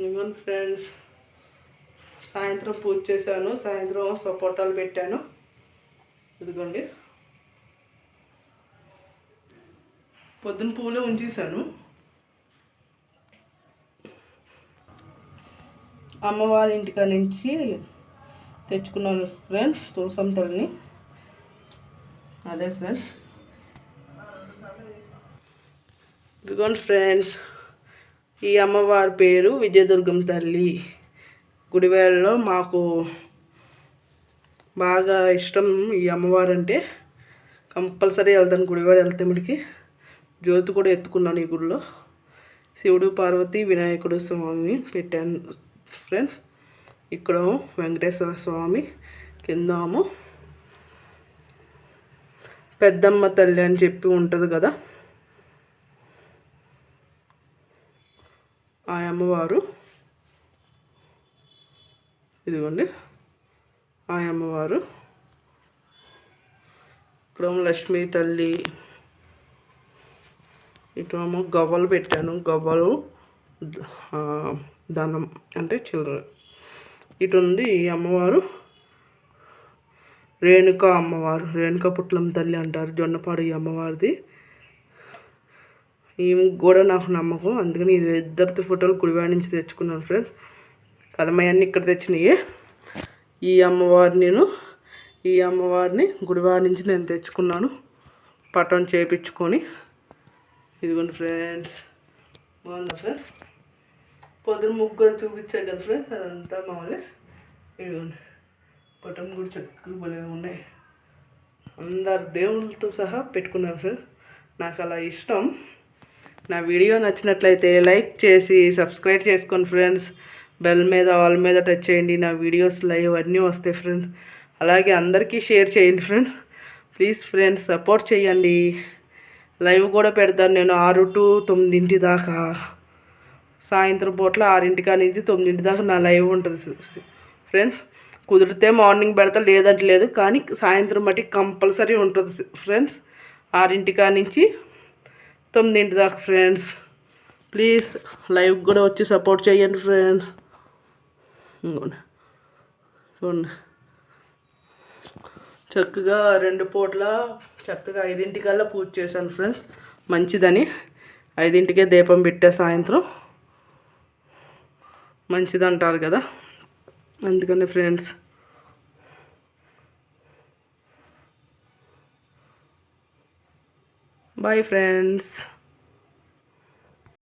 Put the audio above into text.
ఇదిగోండి ఫ్రెండ్స్, సాయంత్రం పూజ చేశాను. సాయంత్రం సపోటాలు పెట్టాను. ఇదిగోండి, పొద్దున పువ్వులే ఉంచేసాను. అమ్మ వాళ్ళ ఇంటికాడ నుంచి తెచ్చుకున్నాను ఫ్రెండ్స్ తులసమ్మ తల్లిని. అదే ఫ్రెండ్స్, ఇదిగోండి ఫ్రెండ్స్, ఈ అమ్మవారి పేరు విజయదుర్గమ్మ తల్లి. గుడివేళలో మాకు బాగా ఇష్టం ఈ అమ్మవారు అంటే. కంపల్సరీ వెళ్తాను గుడివేళ. వెళ్తే మనకి జ్యోతి కూడా ఎత్తుకున్నాను ఈ గుడిలో. శివుడు, పార్వతి, వినాయకుడు స్వామి పెట్టాను ఫ్రెండ్స్. ఇక్కడ వెంకటేశ్వర స్వామి, కిందేమో పెద్దమ్మ తల్లి అని చెప్పి ఉంటుంది కదా, ఆ అమ్మవారు. ఇదిగోండి ఆ అమ్మవారు. ఇక్కడ లక్ష్మీ తల్లి. ఇటేమో గవ్వలు పెట్టాను. గవ్వలు ధనం అంటే చిల్లర. ఇటు ఉంది ఈ అమ్మవారు రేణుక అమ్మవారు. రేణుక పుట్లం తల్లి అంటారు. జొన్నపాడు ఈ అమ్మవారిది. ఈమె కూడా నాకు నమ్మకం, అందుకని ఇది ఇద్దరితో ఫోటోలు కుడివాడి నుంచి తెచ్చుకున్నాను ఫ్రెండ్స్. కదమయ్యాన్ని ఇక్కడ తెచ్చినాయి. ఈ అమ్మవారిని గుడివాడి నుంచి నేను తెచ్చుకున్నాను పటం చేయించుకొని. ఇదిగోండి ఫ్రెండ్స్, బాగుందా ఫ్రెండ్స్? పొద్దున ముగ్గురు చూపించాను కదా ఫ్రెండ్స్, అదంతా మామూలే. ఇదిగోండి పటం కూడా చక్కగా భలే ఉన్నాయి. అందరు దేవుళ్ళతో సహా పెట్టుకున్నాను ఫ్రెండ్స్. నాకు అలా ఇష్టం. నా వీడియో నచ్చినట్లయితే లైక్ చేసి సబ్స్క్రైబ్ చేసుకోండి ఫ్రెండ్స్. బెల్ మీద ఆల్ మీద టచ్ చేయండి. నా వీడియోస్ లైవ్ అన్నీ వస్తాయి ఫ్రెండ్స్. అలాగే అందరికీ షేర్ చేయండి ఫ్రెండ్స్. ప్లీజ్ ఫ్రెండ్స్ సపోర్ట్ చేయండి. లైవ్ కూడా పెడతాను నేను 6 to 9 దాకా. సాయంత్రం పూట్ల 6 నుంచి 9 దాకా నా లైవ్ ఉంటుంది ఫ్రెండ్స్. కుదిరితే మార్నింగ్ పెడతా, లేదంటే లేదు. కానీ సాయంత్రం బట్టి కంపల్సరీ ఉంటుంది ఫ్రెండ్స్. 6 నుంచి 9 దాకా ఫ్రెండ్స్. ప్లీజ్ లైవ్ కూడా వచ్చి సపోర్ట్ చేయండి ఫ్రెండ్స్. చూడండి చక్కగా 2 పూట్ల చక్కగా 5 పూజ చేశాను ఫ్రెండ్స్. మంచిదని 5కే దీపం పెట్టే సాయంత్రం మంచిది అంటారు కదా, అందుకని ఫ్రెండ్స్. Bye friends.